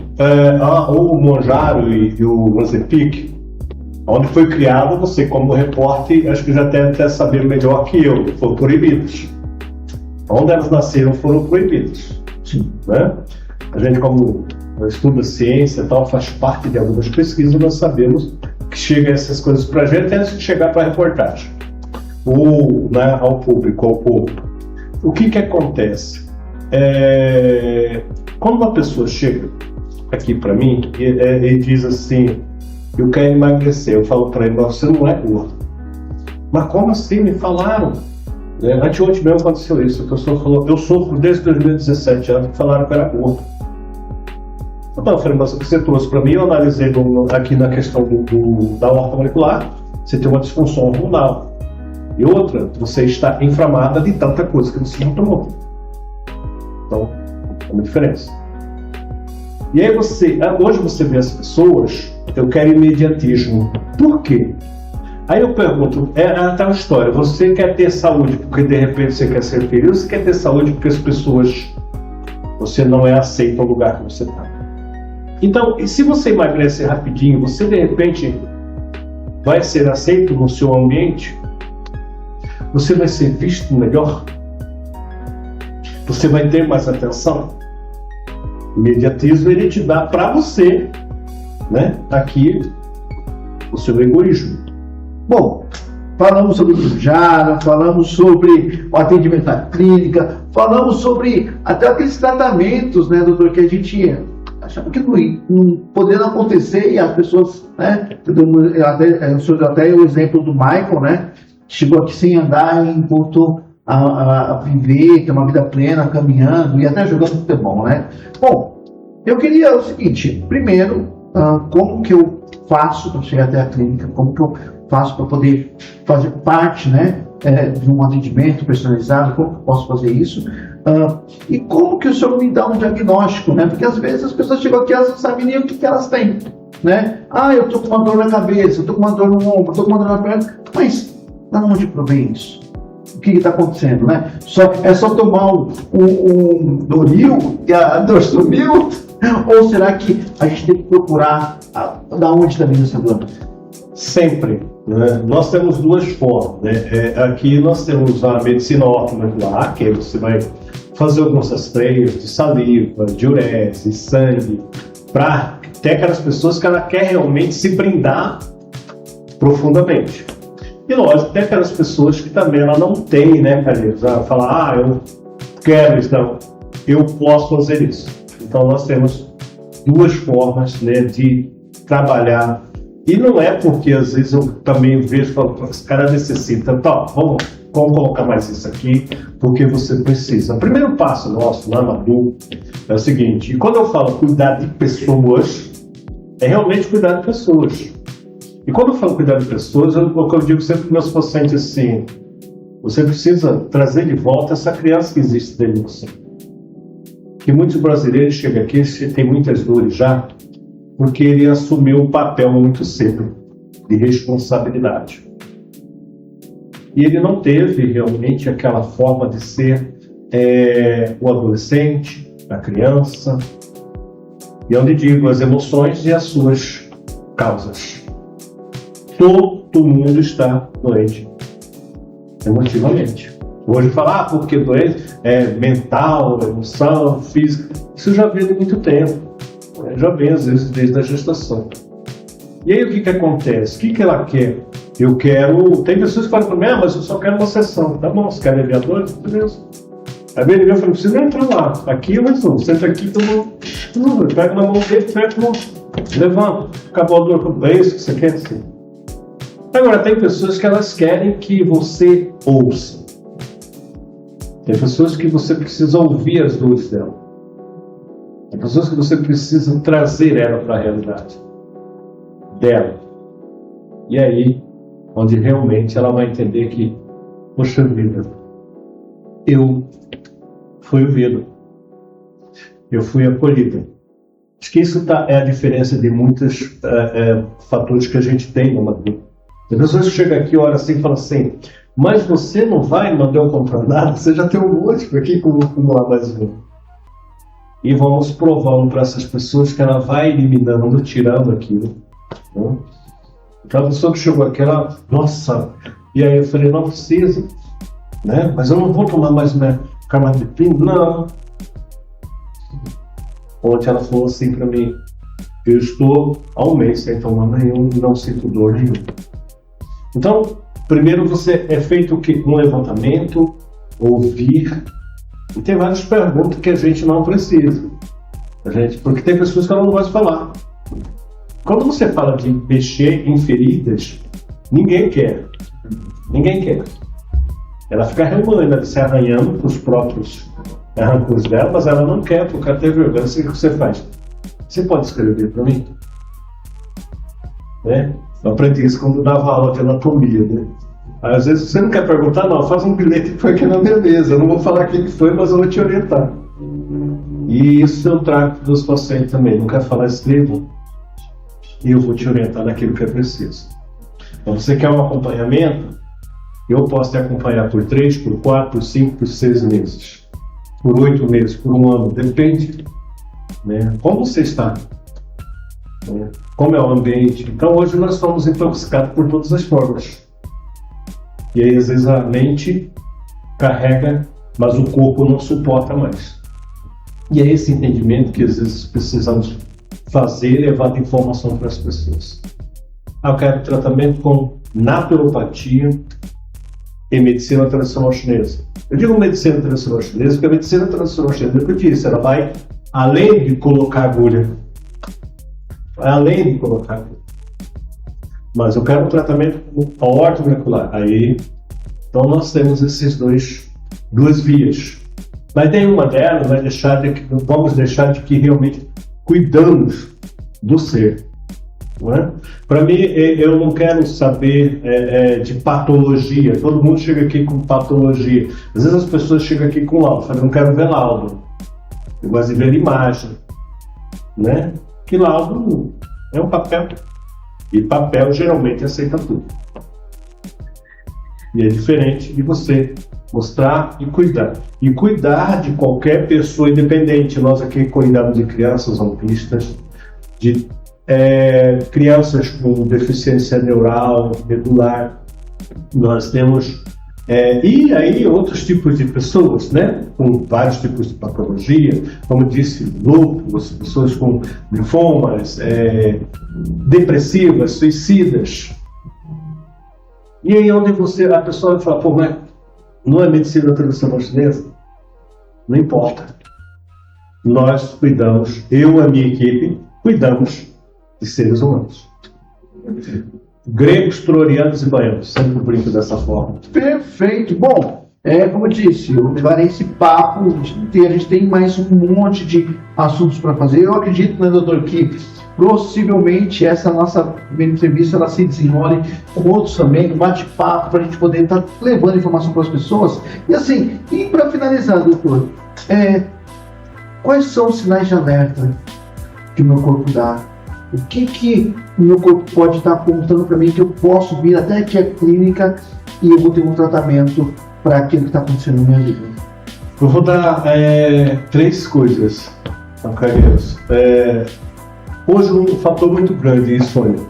O Monjaro e o Ozempic, onde foi criado, você como repórter, acho que já deve até saber melhor que eu, foram proibidos. Onde elas nasceram foram proibidos. Sim. Né? A gente, como estuda ciência e tal, faz parte de algumas pesquisas, nós sabemos que chega essas coisas para a gente antes de chegar para a reportagem, ou, né, ao público, ao povo. O que acontece? Quando uma pessoa chega aqui para mim e diz assim, eu quero emagrecer, eu falo para ele, você não é gordo. Mas como assim? Me falaram. Anteontem mesmo aconteceu isso. A pessoa falou, eu sofro desde 2017 anos que falaram que era gordo. Então, eu falei, mas você trouxe para mim, eu analisei aqui na questão da horta molecular, você tem uma disfunção hormonal. E outra, você está inflamada de tanta coisa que você não tomou. Então, é uma diferença. E aí hoje você vê as pessoas, eu quero imediatismo. Por quê? Aí eu pergunto, a tal história, você quer ter saúde porque de repente você quer ser feliz, ou você quer ter saúde porque as pessoas, você não é aceito no lugar que você está? Então, e se você emagrece rapidinho, você de repente vai ser aceito no seu ambiente? Você vai ser visto melhor? Você vai ter mais atenção? O imediatismo, ele te dá para você, né, aqui, o seu egoísmo. Bom, falamos sobre o Jara, falamos sobre o atendimento à clínica, falamos sobre até aqueles tratamentos, né, doutor, que a gente achava que não poderia acontecer e as pessoas, né, até o exemplo do Michael, né, chegou aqui sem andar e voltou a viver, ter uma vida plena, caminhando e até jogando futebol, né? Bom, eu queria o seguinte, primeiro, como que eu faço para chegar até a clínica, como que eu faço para poder fazer parte, né, de um atendimento personalizado, como que eu posso fazer isso? E como que o senhor me dá um diagnóstico, né? Porque às vezes as pessoas chegam aqui e elas não sabem nem o que elas têm, né? Eu estou com uma dor na cabeça, eu estou com uma dor no ombro, eu estou com uma dor na perna, mas da onde provém isso? O que está acontecendo, né? É só tomar um Doril e a dor sumiu? Ou será que a gente tem que procurar da onde está vindo essa dor? Sempre. Né? Nós temos duas formas. Né? Aqui nós temos a medicina ortomolecular, que você vai fazer alguns rastreios de saliva, de urese, sangue, para ter aquelas pessoas que ela quer realmente se brindar profundamente. E lógico, tem aquelas pessoas que também ela não tem, né, Calheiros? Ela fala, eu quero isso, não, eu posso fazer isso. Então nós temos duas formas, né, de trabalhar. E não é porque às vezes eu também vejo que esse cara necessita, então, vamos colocar mais isso aqui, porque você precisa. O primeiro passo nosso lá na DU é o seguinte, e quando eu falo cuidar de pessoas, é realmente cuidar de pessoas. E quando eu falo cuidar de pessoas, eu digo sempre para meus pacientes assim, você precisa trazer de volta essa criança que existe dentro de você. Que muitos brasileiros chegam aqui e têm muitas dores já, porque ele assumiu um papel muito cedo de responsabilidade. E ele não teve realmente aquela forma de ser o adolescente, a criança, e onde digo as emoções e as suas causas. Todo mundo está doente emotivamente. Hoje falar porque doente é mental, emoção, física, isso eu já vi há muito tempo. Já vem às vezes desde a gestação. E aí o que acontece? O que ela quer? Eu quero... Tem pessoas que falam para mim, mas eu só quero uma sessão. Tá bom, você quer aviador? Beleza. Aí ele eu falei, não precisa entrar lá. Aqui eu resolvo. Senta aqui, pega na mão dele, pega na mão, levanta. Acabou a dor. É isso que você quer? Sim. Agora, tem pessoas que elas querem que você ouça. Tem pessoas que você precisa ouvir as dores dela. Tem pessoas que você precisa trazer ela para a realidade dela. E aí, onde realmente ela vai entender que, poxa vida, eu fui ouvido. Eu fui acolhida. Acho que isso é a diferença de muitos fatores que a gente tem numa vida. Tem pessoas que chegam aqui e olham assim e falam assim, mas você não vai mandar eu comprar nada? Você já tem um monte aqui, como lá mais um. E vamos provando para essas pessoas que ela vai eliminando, tirando aquilo. Né? Aquela pessoa que chegou aqui, ela, nossa, e aí eu falei, não precisa, né? Mas eu não vou tomar mais minha carbamazepina, não. Ontem ela falou assim para mim: eu estou há um mês sem tomar nenhum e não sinto dor nenhuma. Então, primeiro você é feito o quê? Um levantamento, ouvir, e tem várias perguntas que a gente não precisa. Porque tem pessoas que ela não gosta de falar. Quando você fala de mexer em feridas, ninguém quer. Ninguém quer. Ela fica remando, se arranhando com os próprios arrancos dela, mas ela não quer, porque ela tem vergonha. Assim, o que você faz? Você pode escrever para mim? Né? Eu aprendi isso quando dava aula de anatomia, né? Aí, às vezes você não quer perguntar, não, faz um bilhete que foi aqui na minha mesa. Eu não vou falar quem que foi, mas eu vou te orientar. E isso eu trago dos pacientes também. Não quer falar, escreva. E eu vou te orientar naquilo que é preciso. Então, você quer um acompanhamento? Eu posso te acompanhar por 3, por 4, por 5, por 6 meses. Por 8 meses, por um ano, depende. Né? Como você está? Né? Como é o ambiente? Então, hoje nós estamos intoxicados por todas as formas. E aí, às vezes, a mente carrega, mas o corpo não suporta mais. E é esse entendimento que, às vezes, precisamos fazer, levar informação para as pessoas. Eu quero tratamento com naturopatia e medicina tradicional chinesa. Eu digo medicina tradicional chinesa porque a medicina tradicional chinesa, é o que eu disse, ela vai além de colocar agulha. Além de colocar agulha. Mas eu quero um tratamento com a ordem molecular. Aí, então nós temos esses duas vias. Mas nenhuma delas vamos deixar de que realmente cuidamos do ser. Para mim, eu não quero saber de patologia. Todo mundo chega aqui com patologia. Às vezes as pessoas chegam aqui com laudo. Eu falo, não quero ver laudo. Eu gosto de ver imagem. Né? Que laudo é um papel. E papel geralmente aceita tudo. E é diferente de você mostrar e cuidar. E cuidar de qualquer pessoa independente. Nós aqui cuidamos de crianças autistas, de crianças com deficiência neural, medular. Nós temos e aí outros tipos de pessoas, né, com vários tipos de patologia, como disse, lúpus, pessoas com linfomas, depressivas, suicidas. E aí onde a pessoa vai falar, pô, mas não é medicina tradicional chinesa? Não importa. Nós cuidamos, eu e a minha equipe, cuidamos de seres humanos. Gregos, troianos e baianos. Sempre brinco dessa forma. Perfeito. Bom, como eu disse, eu levarei esse papo inteiro. A gente tem mais um monte de assuntos para fazer. Eu acredito, né, doutor, que possivelmente essa nossa primeira entrevista ela se desenrole com outros também, um bate-papo para a gente poder estar levando informação para as pessoas. E assim, e para finalizar, doutor, quais são os sinais de alerta que o meu corpo dá? O que o meu corpo pode estar apontando para mim que eu posso vir até aqui à clínica e eu vou ter um tratamento para aquilo que está acontecendo na minha vida? Eu vou dar 3 coisas, Carlos. Hoje um fator muito grande é insônia.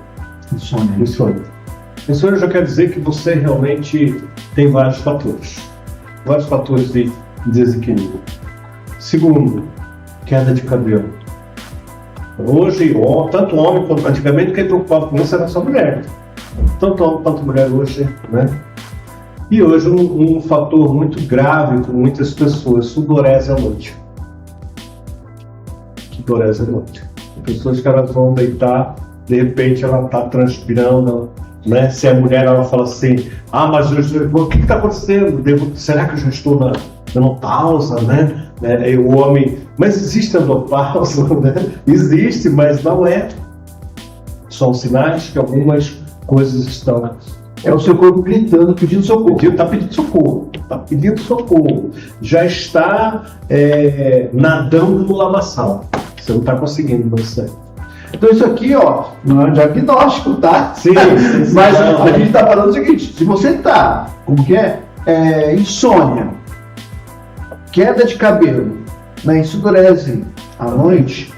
Insônia já quer dizer que você realmente tem vários fatores de desequilíbrio. Segundo, queda de cabelo. Hoje, tanto homem quanto antigamente, quem preocupava com isso era só mulher. Tanto homem quanto mulher hoje, né? E hoje um fator muito grave com muitas pessoas, sudorese à noite. Pessoas que elas vão deitar, de repente ela está transpirando, né? Se é mulher, ela fala assim, mas o que está acontecendo? Será que eu já estou na menopausa, né? E o homem, mas existe a menopausa, né? Existe, mas não é. São sinais que algumas coisas estão. É o seu corpo gritando, pedindo socorro. Está pedindo socorro. Já está nadando no lamaçal. Você não está conseguindo, você. Então isso aqui, não é um diagnóstico, tá? Sim. Mas a gente está falando o seguinte, se você está, insônia, queda de cabelo, sudorese à noite,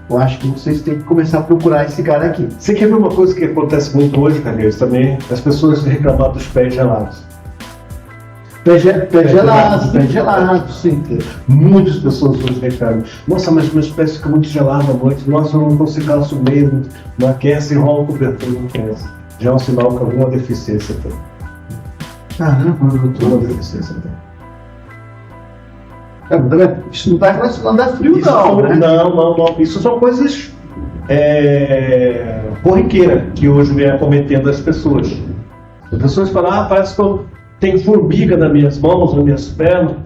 eu acho que vocês têm que começar a procurar esse cara aqui. Você quer ver uma coisa que acontece muito hoje, Carlos, também? As pessoas reclamam dos pés gelados. Pé gelado, sim. Muitas pessoas nos reclamam. Nossa, mas meus pés ficam muito gelados à noite. Nossa, eu não consigo calço mesmo. Não aquece, enrola o cobertor, não aquece. Já é um sinal que alguma deficiência tem. Caramba, doutor. Alguma deficiência tem. Isso não está relacionado a frio, não, né? Não. Isso são coisas corriqueiras que hoje vem acometendo as pessoas. As pessoas falam, parece que eu tenho formiga nas minhas mãos, nas minhas pernas.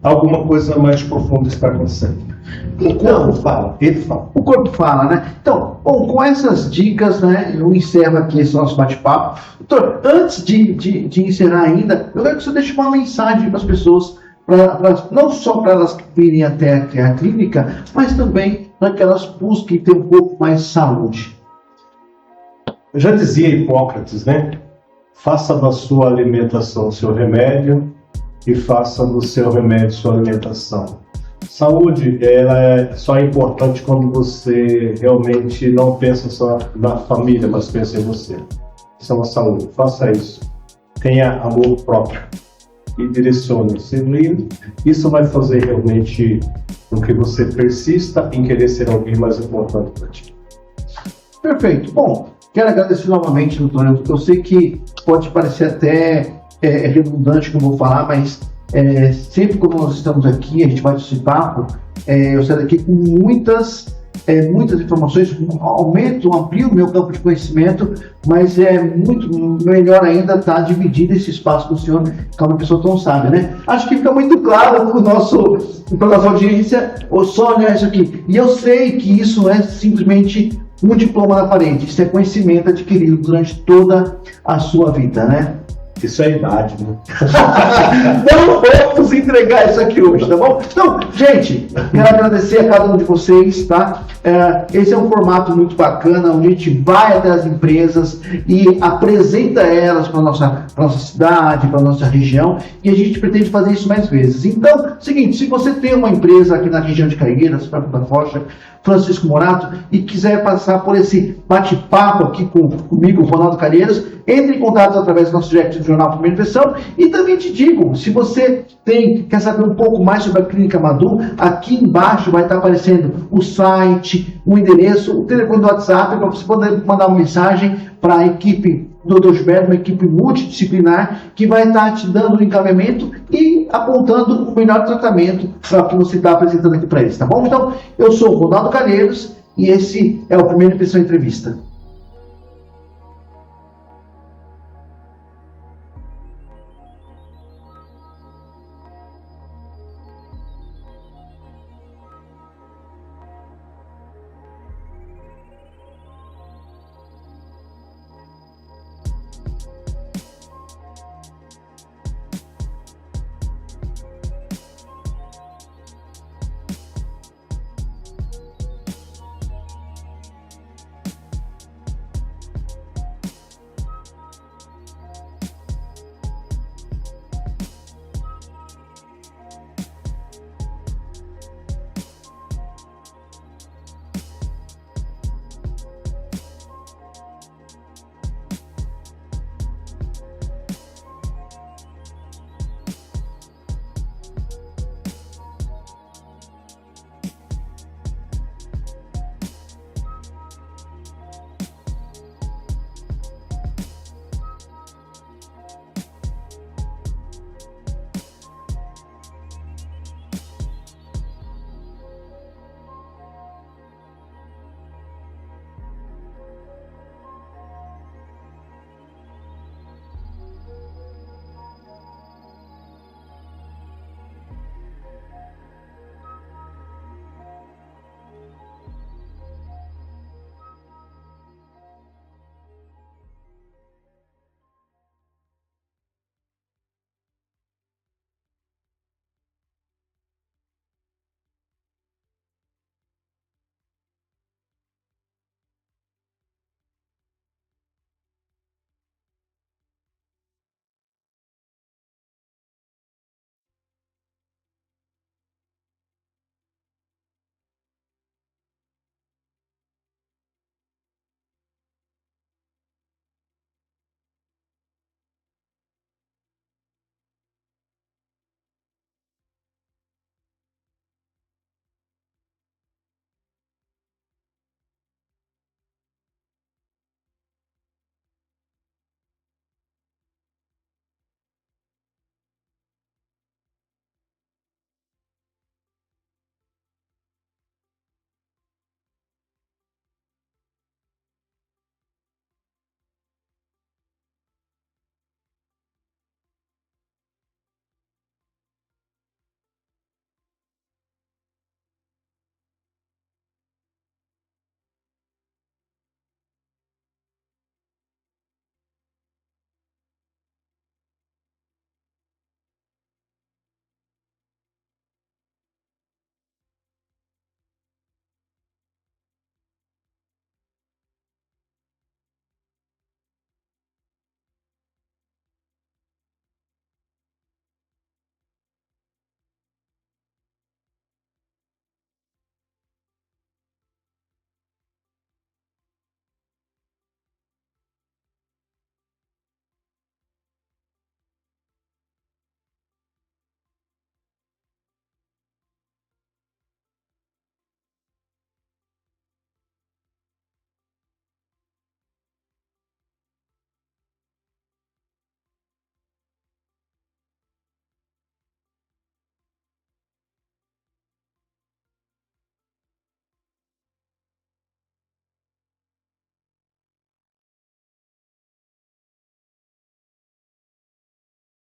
Alguma coisa mais profunda está acontecendo. O corpo fala, ele fala. O corpo fala, né? Então, bom, com essas dicas, né, eu encerro aqui esse nosso bate-papo. Doutor, antes de encerrar ainda, eu quero que você deixe uma mensagem para as pessoas, não só para elas virem até a clínica, mas também para que elas busquem ter um pouco mais de saúde. Eu já dizia Hipócrates, né? Faça da sua alimentação seu remédio e faça do seu remédio sua alimentação. Saúde, ela só é importante quando você realmente não pensa só na família, mas pensa em você. Isso é uma saúde. Faça isso. Tenha amor próprio e direcione-se livre. Isso vai fazer realmente com que você persista em querer ser alguém mais importante para ti. Perfeito. Bom, quero agradecer novamente, doutor. Eu sei que pode parecer até redundante o que eu vou falar, mas sempre quando nós estamos aqui, a gente bate esse papo, eu saio daqui com muitas informações, amplio o meu campo de conhecimento, mas é muito melhor ainda estar dividindo esse espaço com o senhor, que é uma pessoa tão sábia, né? Acho que fica muito claro para a nossa audiência, só olhar isso aqui. E eu sei que isso não é simplesmente um diploma na parede, isso é conhecimento adquirido durante toda a sua vida, né? Isso é idade, né? Não vamos entregar isso aqui hoje, tá bom? Então, gente, quero agradecer a cada um de vocês, tá? Esse é um formato muito bacana, onde a gente vai até as empresas e apresenta elas para nossa cidade, para nossa região, e a gente pretende fazer isso mais vezes. Então, seguinte, se você tem uma empresa aqui na região de Carangueiras, para da Rocha, Francisco Morato, e quiser passar por esse bate-papo aqui comigo, Ronaldo Calheiros, entre em contato através do nosso direct do Jornal Primeira Impressão. E também te digo, se você quer saber um pouco mais sobre a Clínica Madu, aqui embaixo vai estar aparecendo o site, o endereço, o telefone do WhatsApp, para você poder mandar uma mensagem para a equipe do Dr. Gilberto, uma equipe multidisciplinar, que vai estar te dando um encaminhamento e apontando o melhor tratamento para o que você está apresentando aqui para eles, tá bom? Então, eu sou o Ronaldo Calheiros e esse é o Primeira Impressão Entrevista.